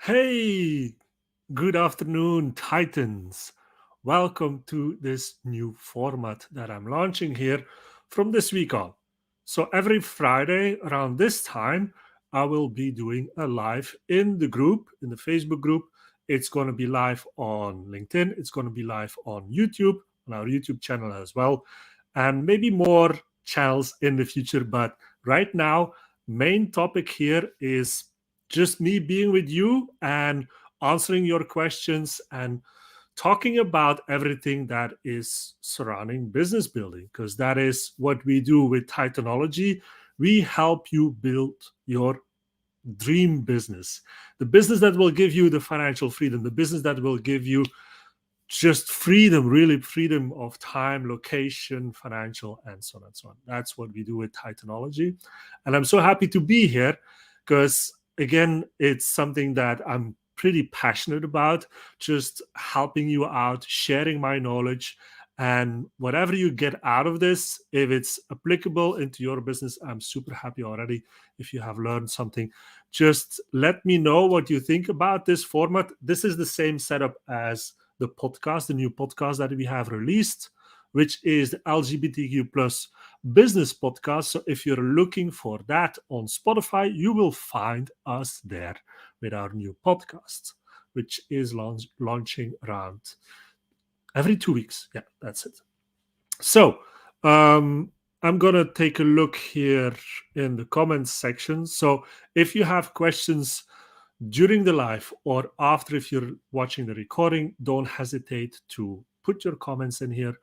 Hey, good afternoon, Titans. Welcome to this new format that I'm launching here from this week on. So, every Friday around this time, I will be doing a live in the group, in the Facebook group. It's going to be live on LinkedIn, it's going to be live on YouTube, on our YouTube channel as well, and maybe more channels in the future. But right now, main topic here is just me being with you and answering your questions and talking about everything that is surrounding business building, because that is what we do with Titanology. We help you build your dream business, the business that will give you the financial freedom, the business that will give you just freedom, really freedom of time, location, financial, and so on and so on. That's what we do with Titanology. And I'm so happy to be here because, again, it's something that I'm pretty passionate about, just helping you out, sharing my knowledge. And whatever you get out of this, if it's applicable into your business, I'm super happy already. If you have learned something, just let me know what you think about this format. This is the same setup as the podcast, the new podcast that we have released, which is the LGBTQ plus business podcast. So if you're looking for that on Spotify, you will find us there with our new podcast, which is launching around every 2 weeks. Yeah, that's it. So I'm going to take a look here in the comments section. So if you have questions during the live or after, if you're watching the recording, don't hesitate to put your comments in here.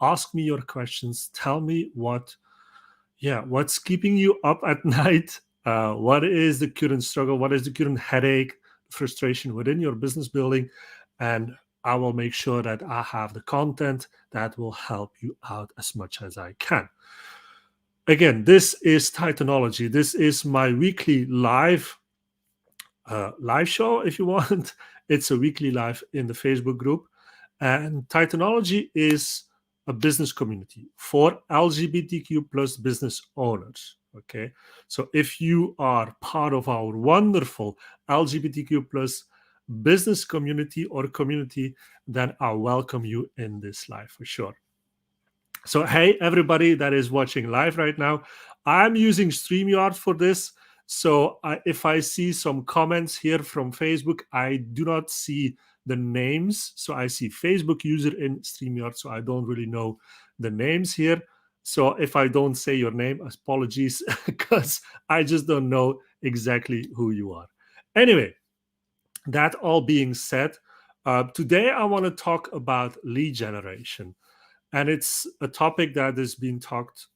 Ask me your questions. Tell me what's keeping you up at night. What is the current struggle? What is the current headache, frustration within your business building? And I will make sure that I have the content that will help you out as much as I can. Again, this is Titanology. This is my weekly live show, if you want. It's a weekly live in the Facebook group. And Titanology is a business community for LGBTQ plus business owners. Okay. So if you are part of our wonderful LGBTQ plus business community or community, then I welcome you in this live for sure. So, hey, everybody that is watching live right now, I'm using StreamYard for this. So, if I see some comments here from Facebook, I do not see the names. So, I see Facebook user in StreamYard. So, I don't really know the names here. So, if I don't say your name, apologies, because I just don't know exactly who you are. Anyway, that all being said, today I want to talk about lead generation. And it's a topic that has been talked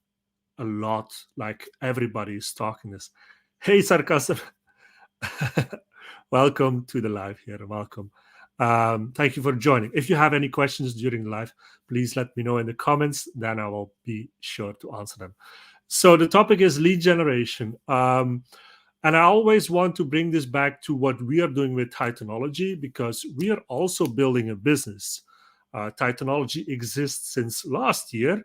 a lot, like everybody is talking this. Hey, Sarkasm. Welcome to the live here. Welcome. Thank you for joining. If you have any questions during the live, please let me know in the comments. Then I will be sure to answer them. So the topic is lead generation. And I always want to bring this back to what we are doing with Titanology, because we are also building a business. Titanology exists since last year.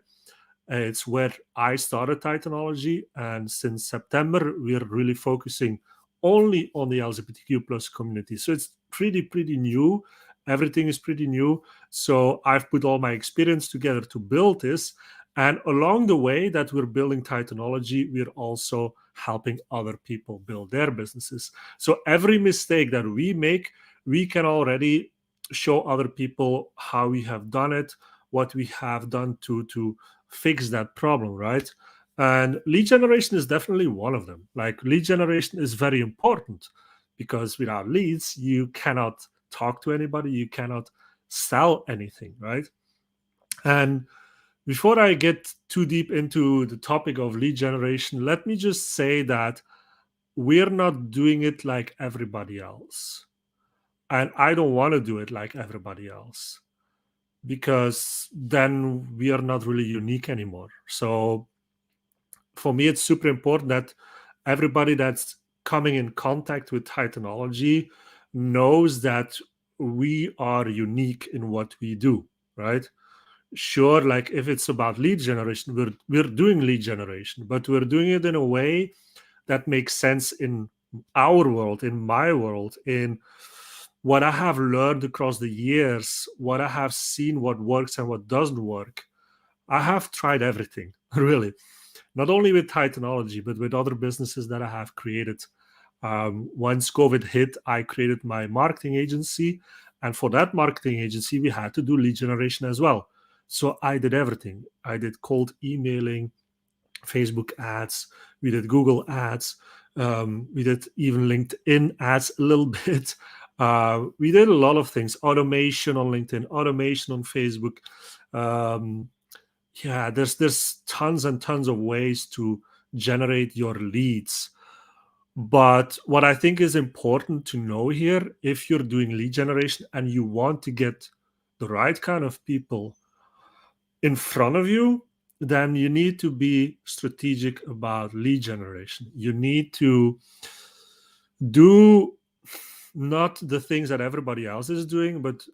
It's where I started Titanology, and since September, we're really focusing only on the LGBTQ plus community. So it's pretty new. Everything is pretty new. So I've put all my experience together to build this. And along the way that we're building Titanology, we're also helping other people build their businesses. So every mistake that we make, we can already show other people how we have done it, what we have done to fix that problem, right? And lead generation is definitely one of them. Like, lead generation is very important, because without leads, you cannot talk to anybody, you cannot sell anything, right? And before I get too deep into the topic of lead generation, let me just say that we're not doing it like everybody else. And I don't want to do it like everybody else, because then we are not really unique anymore. So for me, it's super important that everybody that's coming in contact with Titanology knows that we are unique in what we do, right? Sure, like if it's about lead generation, we're doing lead generation, but we're doing it in a way that makes sense in our world, in my world, in what I have learned across the years, what I have seen, what works and what doesn't work. I have tried everything, really, not only with Titanology, but with other businesses that I have created. Once COVID hit, I created my marketing agency. And for that marketing agency, we had to do lead generation as well. So I did everything. I did cold emailing, Facebook ads, we did Google ads, we did even LinkedIn ads a little bit. We did a lot of things, automation on LinkedIn, automation on Facebook. Um, yeah, there's tons and tons of ways to generate your leads. But what I think is important to know here, if you're doing lead generation and you want to get the right kind of people in front of you, then you need to be strategic about lead generation. You need to do not the things that everybody else is doing, but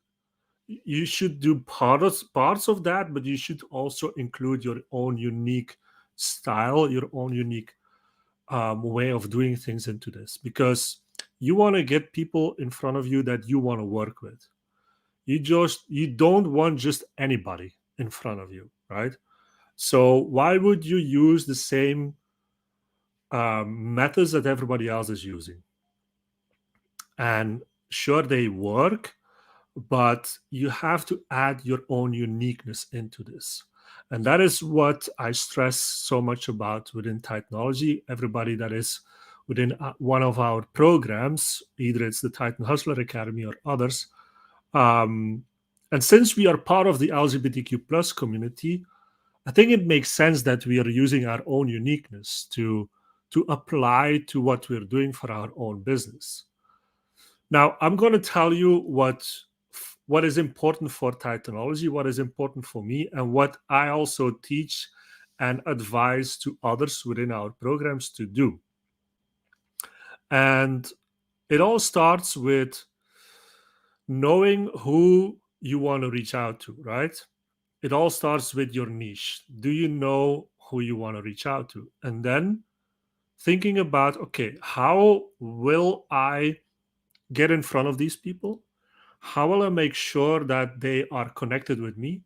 you should do parts of that, but you should also include your own unique style, your own unique way of doing things into this, because you want to get people in front of you that you want to work with. You don't want just anybody in front of you, right? So why would you use the same methods that everybody else is using? And sure, they work, but you have to add your own uniqueness into this. And that is what I stress so much about within Titanology. Everybody that is within one of our programs, either it's the Titan Hustler Academy or others. And since we are part of the LGBTQ plus community, I think it makes sense that we are using our own uniqueness to apply to what we're doing for our own business. Now, I'm going to tell you what is important for Titanology, what is important for me, and what I also teach and advise to others within our programs to do. And it all starts with knowing who you want to reach out to, right? It all starts with your niche. Do you know who you want to reach out to? And then thinking about, okay, how will I get in front of these people? How will I make sure that they are connected with me?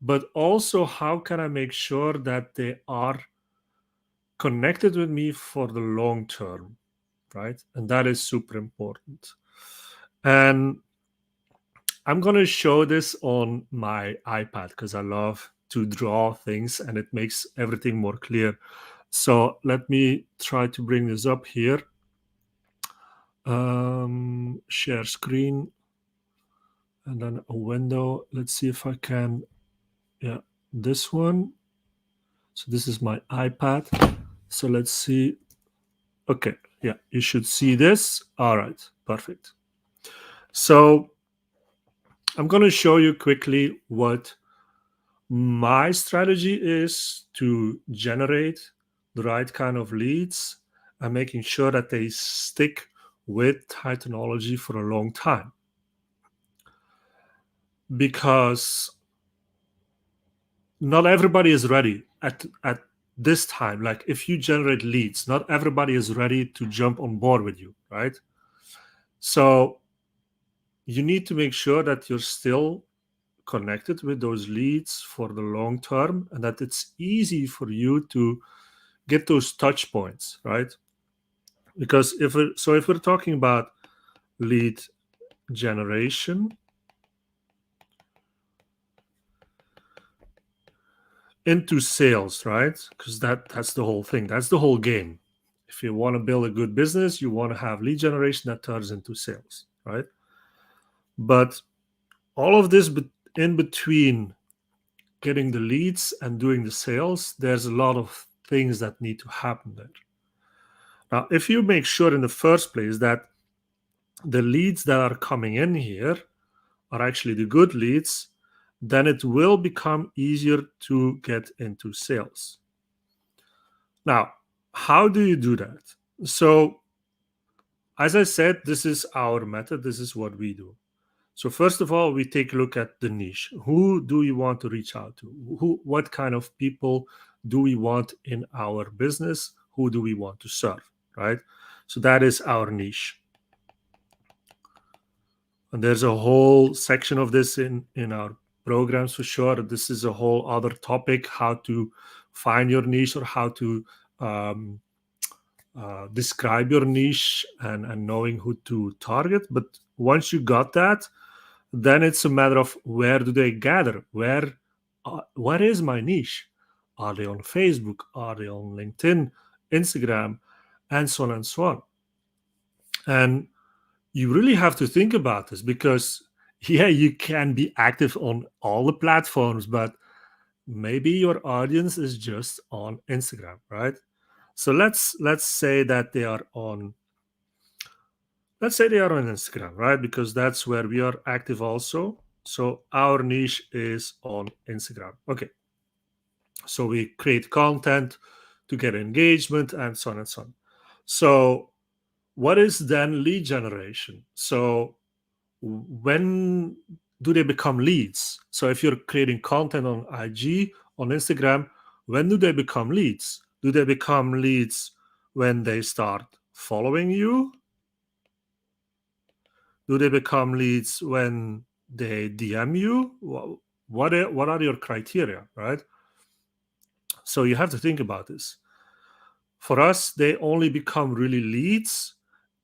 But also, how can I make sure that they are connected with me for the long term, right? And that is super important. And I'm going to show this on my iPad because I love to draw things and it makes everything more clear. So let me try to bring this up here. Share screen and then a window. Let's see if I can, yeah, this one. So this is my iPad. So let's see. Okay, yeah, you should see this. All right, perfect. So I'm going to show you quickly what my strategy is to generate the right kind of leads and making sure that they stick with Titanology for a long time. Because not everybody is ready at this time. Like if you generate leads, not everybody is ready to jump on board with you, right? So you need to make sure that you're still connected with those leads for the long term and that it's easy for you to get those touch points, right? Because if we're talking about lead generation into sales, right? Because that's the whole thing. That's the whole game. If you want to build a good business, you want to have lead generation that turns into sales, right? But all of this in between getting the leads and doing the sales, there's a lot of things that need to happen there. Now, if you make sure in the first place that the leads that are coming in here are actually the good leads, then it will become easier to get into sales. Now, how do you do that? So, as I said, this is our method, this is what we do. So, first of all, we take a look at the niche. Who do we want to reach out to? What kind of people do we want in our business? Who do we want to serve, right? So that is our niche. And there's a whole section of this in our programs for sure. This is a whole other topic, how to find your niche or how to um, describe your niche and knowing who to target. But once you got that, then it's a matter of where do they gather? Where is my niche? Are they on Facebook? Are they on LinkedIn, Instagram, and so on and so on? And you really have to think about this because, yeah, you can be active on all the platforms, but maybe your audience is just on Instagram, right? So let's say that they are on let's say they are on Instagram, right? Because that's where we are active also. So our niche is on Instagram. Okay. So we create content to get engagement and so on and so on. So what is then lead generation? So when do they become leads? So if you're creating content on IG, on Instagram, when do they become leads? Do they become leads when they start following you? Do they become leads when they DM you? What are your criteria, right? So you have to think about this. For us, they only become really leads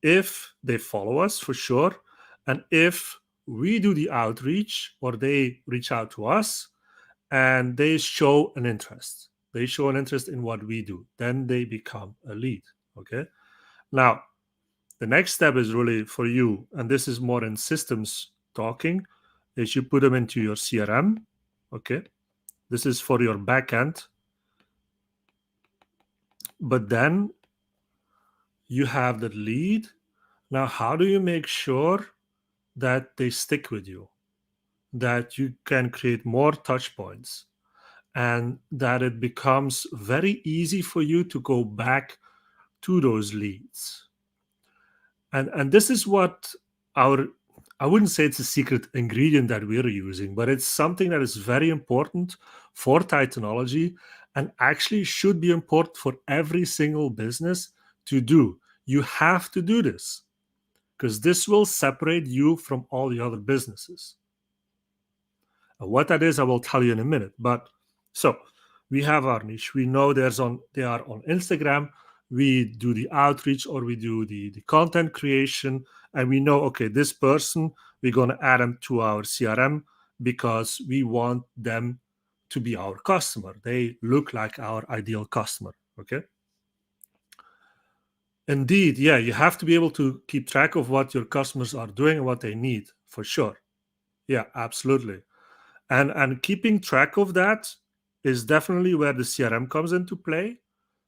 if they follow us for sure, and if we do the outreach or they reach out to us and they show an interest. They show an interest in what we do, then they become a lead. Okay. Now, the next step is really for you, and this is more in systems talking, is you put them into your CRM. Okay. This is for your backend. But then you have the lead. Now, how do you make sure that they stick with you? That you can create more touch points and that it becomes very easy for you to go back to those leads. And this is what our I wouldn't say it's a secret ingredient that we're using, but it's something that is very important for Titanology and actually should be important for every single business to do. You have to do this because this will separate you from all the other businesses. What that is, I will tell you in a minute. But so we have our niche. We know they are on Instagram. We do the outreach or we do the content creation, and we know, okay, this person, we're gonna add them to our CRM because we want them to be our customer. They look like our ideal customer. Okay. Indeed, yeah, you have to be able to keep track of what your customers are doing and what they need for sure. Yeah, absolutely. And keeping track of that is definitely where the CRM comes into play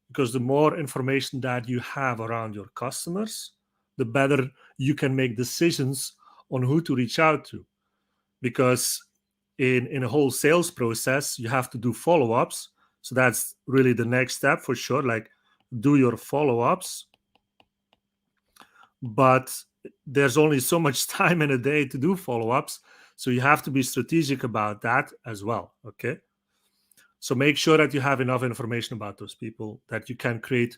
because the more information that you have around your customers, the better you can make decisions on who to reach out to. Because in a whole sales process, you have to do follow-ups. So that's really the next step for sure. Like do your follow-ups, but there's only so much time in a day to do follow-ups. So you have to be strategic about that as well. Okay. So make sure that you have enough information about those people that you can create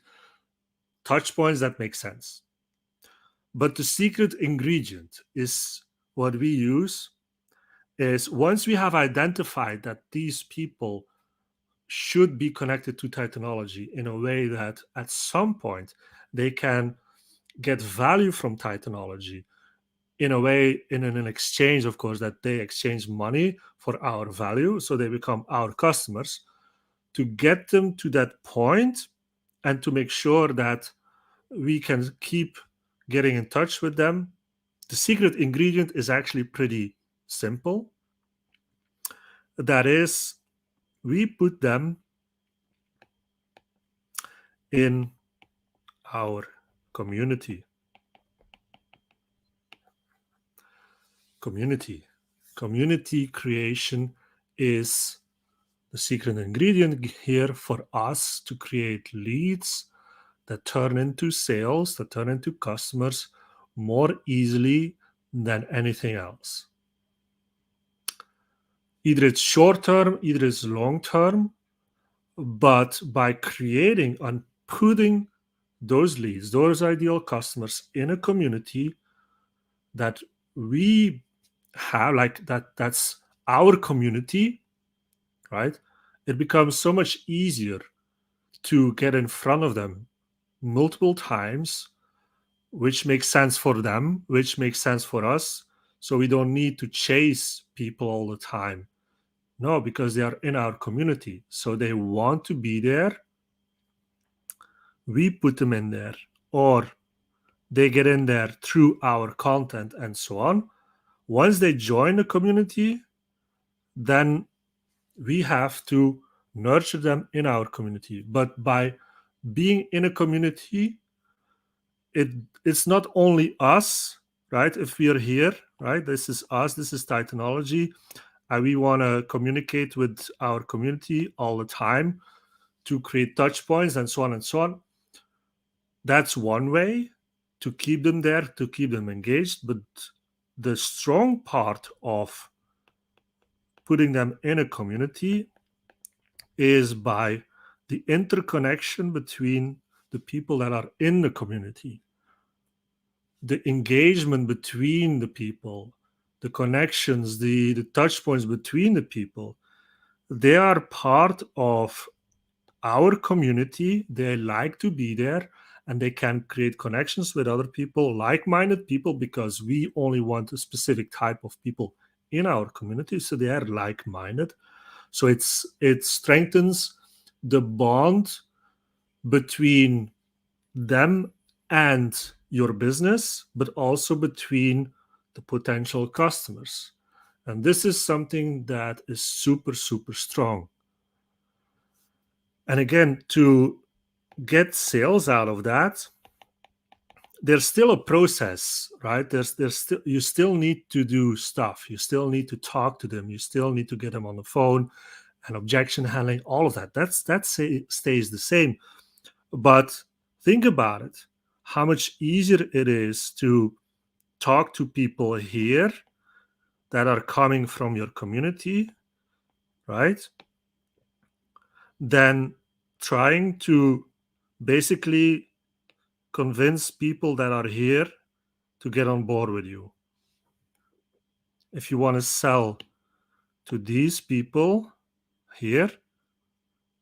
touch points that make sense. But the secret ingredient is what we use is once we have identified that these people should be connected to Titanology in a way that at some point they can get value from Titanology in a way, in an exchange, of course, that they exchange money for our value. So they become our customers. To get them to that point and to make sure that we can keep getting in touch with them, the secret ingredient is actually pretty simple. That is, we put them in our community. Community. Community creation is the secret ingredient here for us to create leads that turn into sales, that turn into customers more easily than anything else. Either it's short term, either it's long term, but by creating and putting those leads, those ideal customers in a community that we have, like that's our community, right? It becomes so much easier to get in front of them multiple times, which makes sense for them, which makes sense for us. So we don't need to chase people all the time. No, because they are in our community. So they want to be there. We put them in there. Or they get in there through our content and so on. Once they join the community, then we have to nurture them in our community. But by being in a community, it it's not only us, right? If we are here, right, this is us, this is Titanology, and we want to communicate with our community all the time to create touch points and so on and so on. That's one way to keep them there, to keep them engaged. But the strong part of putting them in a community is by the interconnection between the people that are in the community, the engagement between the people, the connections, the touch points between the people. They are part of our community. They like to be there, and they can create connections with other people, like-minded people, because we only want a specific type of people in our community. So they are like-minded. So it strengthens the bond between them and your business, but also between the potential customers. And this is something that is super, super strong. And again, to get sales out of that, there's still a process, right? There's still, you still need to do stuff. You still need to talk to them. You still need to get them on the phone, and objection handling, all of that. Stays the same. But think about it, how much easier it is to talk to people here that are coming from your community, right? Than trying to basically convince people that are here to get on board with you. If you want to sell to these people here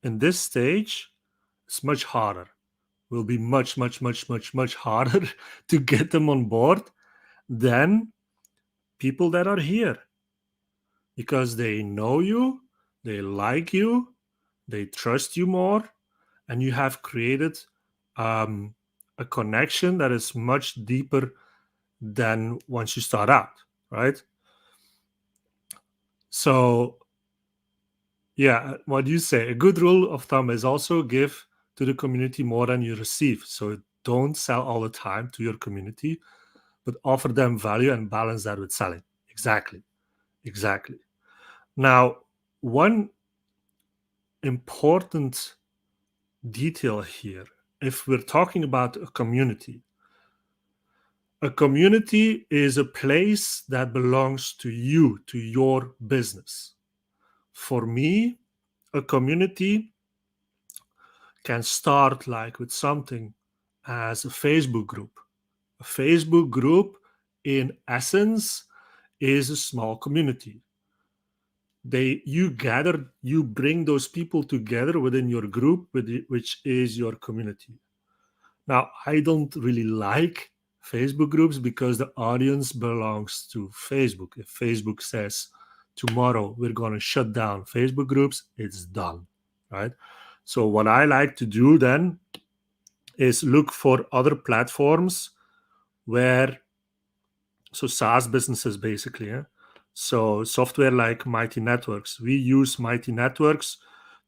in this stage, it's much harder. Will be much, much, much, much, much harder to get them on board than people that are here, because they know you, they like you, they trust you more, and you have created a connection that is much deeper than once you start out, right? So, yeah, what you say, a good rule of thumb is also give to the community more than you receive. So, don't sell all the time to your community, but offer them value and balance that with selling. Exactly. Exactly. Now, one important detail here, if we're talking about a community is a place that belongs to you, to your business. For me, a community can start like with something as a Facebook group. A Facebook group, in essence, is a small community. You bring those people together within your group, which is your community. Now, I don't really like Facebook groups because the audience belongs to Facebook. If Facebook says tomorrow we're going to shut down Facebook groups, it's done, right? So what I like to do then is look for other platforms where, so SaaS businesses basically, yeah? So software like Mighty Networks. We use Mighty Networks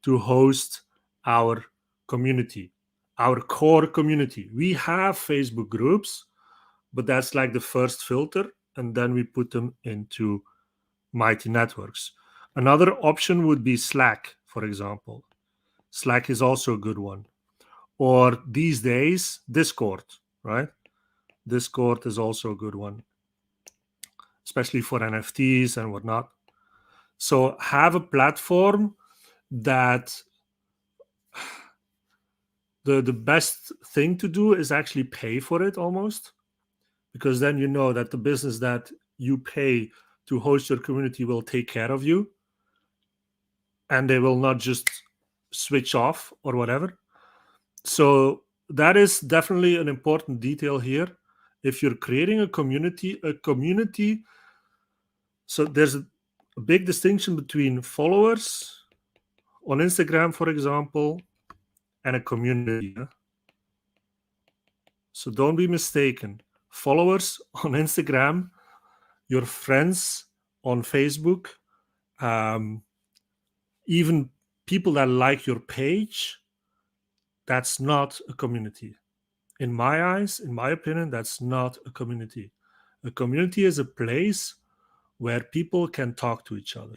to host our community, our core community. We have Facebook groups, but that's like the first filter, and then we put them into Mighty Networks. Another option would be Slack, for example. Slack is also a good one. Or these days, Discord, right? Discord is also a good one, especially for NFTs and whatnot. So have a platform that the best thing to do is actually pay for it almost, because then you know that the business that you pay to host your community will take care of you, and they will not just switch off or whatever. So that is definitely an important detail here. If you're creating a community, so there's a big distinction between followers on Instagram, for example, and a community. So don't be mistaken. Followers on Instagram, your friends on Facebook, um, even people that like your page, that's not a community. In my eyes, in my opinion, that's not a community. A community is a place where people can talk to each other,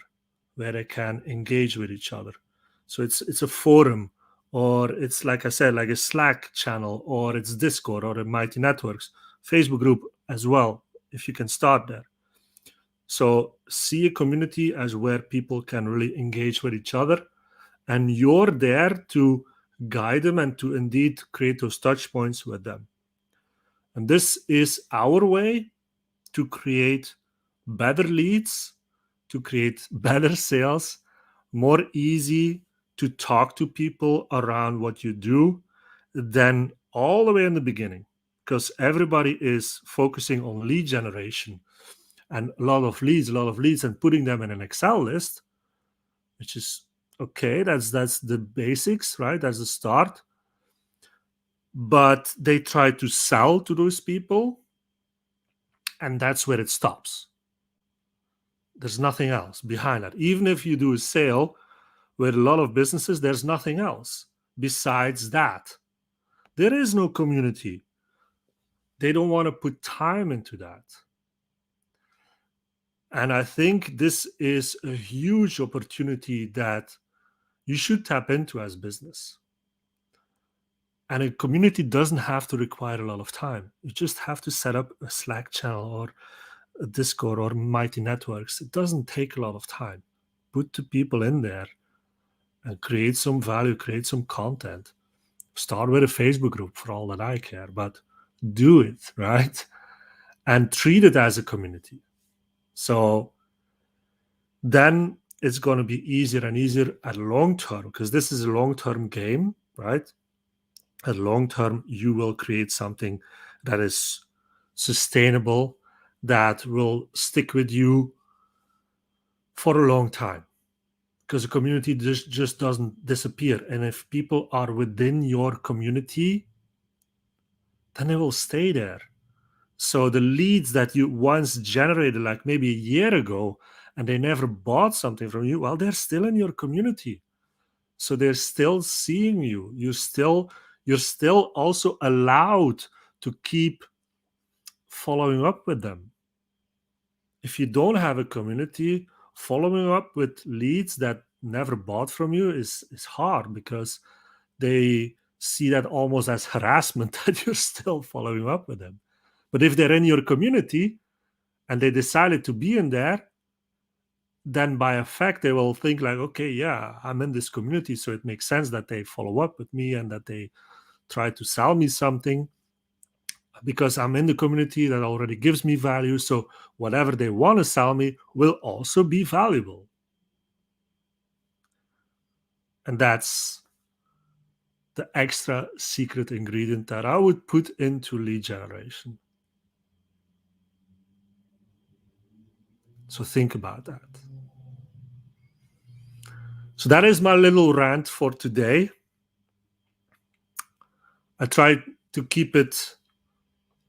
where they can engage with each other. So it's a forum, or it's, like I said, like a Slack channel, or it's Discord, or a Mighty Networks Facebook group as well, if you can start there. So see a community as where people can really engage with each other, and you're there to guide them and to indeed create those touch points with them. And this is our way to create better leads, to create better sales, more easy to talk to people around what you do than all the way in the beginning, because everybody is focusing on lead generation and a lot of leads, and putting them in an Excel list, which is okay. That's the basics, right? That's the start. But they try to sell to those people, and that's where it stops. There's nothing else behind that. Even if you do a sale with a lot of businesses, there's nothing else besides that. There is no community. They don't want to put time into that. And I think this is a huge opportunity that you should tap into as business. And a community doesn't have to require a lot of time. You just have to set up a Slack channel or a Discord or Mighty Networks. It doesn't take a lot of time. Put the people in there and create some value, create some content. Start with a Facebook group for all that I care, but do it, right? And treat it as a community. So then it's going to be easier and easier at long term, because this is a long-term game, right? At long term, you will create something that is sustainable, that will stick with you for a long time, because a community just doesn't disappear. And if people are within your community, then they will stay there. So the leads that you once generated, like maybe a year ago, and they never bought something from you, well, they're still in your community. So they're still seeing you. You're still also allowed to keep following up with them. If you don't have a community, following up with leads that never bought from you is hard, because they see that almost as harassment that you're still following up with them. But if they're in your community and they decided to be in there, then by effect they will think like, okay, yeah, I'm in this community, so it makes sense that they follow up with me and that they try to sell me something, because I'm in the community that already gives me value. So whatever they want to sell me will also be valuable. And that's the extra secret ingredient that I would put into lead generation. So think about that. So that is my little rant for today. I tried to keep it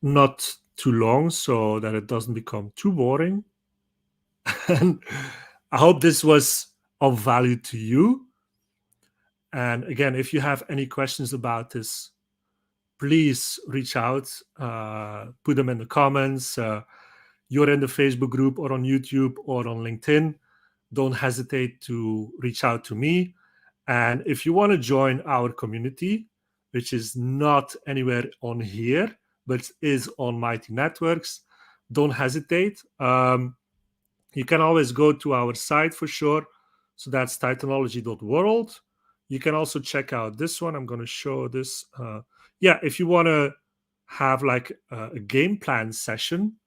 not too long so that it doesn't become too boring. And I hope this was of value to you. And again, if you have any questions about this, please reach out, put them in the comments. You're in the Facebook group or on YouTube or on LinkedIn. Don't hesitate to reach out to me. And if you want to join our community, which is not anywhere on here, but is on Mighty Networks, don't hesitate. You can always go to our site for sure. So that's titanology.world. You can also check out this one. I'm going to show this. Yeah, if you want to have like a game plan session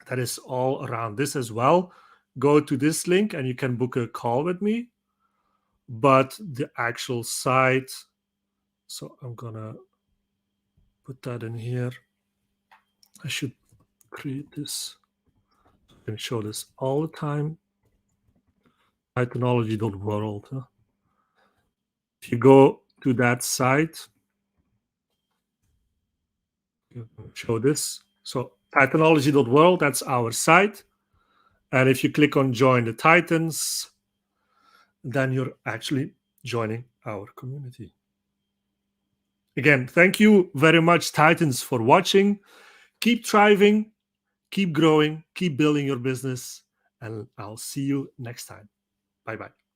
that is all around this as well, go to this link and you can book a call with me. But the actual site, so I'm going to put that in here. I should create this. I can show this all the time. Titanology.world. Huh? If you go to that site, show this. So titanology.world, that's our site. And if you click on join the Titans, then you're actually joining our community. Again, thank you very much, Titans, for watching. Keep thriving, keep growing, keep building your business, and I'll see you next time. Bye-bye.